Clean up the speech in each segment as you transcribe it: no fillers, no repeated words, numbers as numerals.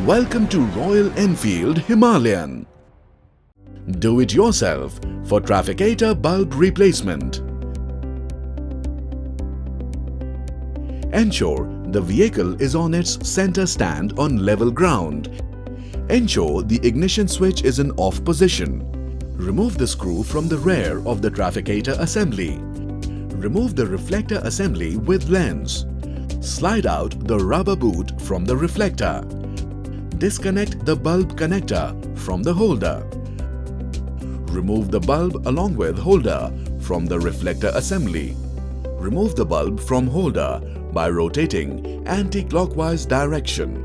Welcome to Royal Enfield Himalayan. Do it yourself for Trafficator bulb replacement. Ensure the vehicle is on its center stand on level ground. Ensure the ignition switch is in off position. Remove the screw from the rear of the Trafficator assembly. Remove the reflector assembly with lens. Slide out the rubber boot from the reflector. Disconnect the bulb connector from the holder. Remove the bulb along with holder from the reflector assembly. Remove the bulb from holder by rotating anti-clockwise direction.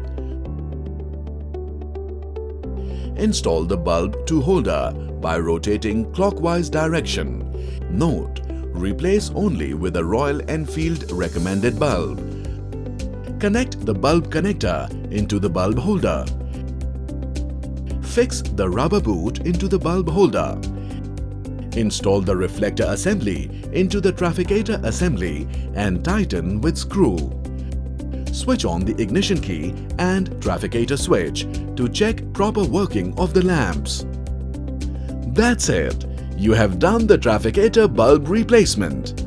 Install the bulb to holder by rotating clockwise direction. Note: replace only with a Royal Enfield recommended bulb. Connect the bulb connector into the bulb holder. Fix the rubber boot into the bulb holder. Install the reflector assembly into the Trafficator assembly and tighten with screw. Switch on the ignition key and Trafficator switch to check proper working of the lamps. That's it. You have done the Trafficator bulb replacement.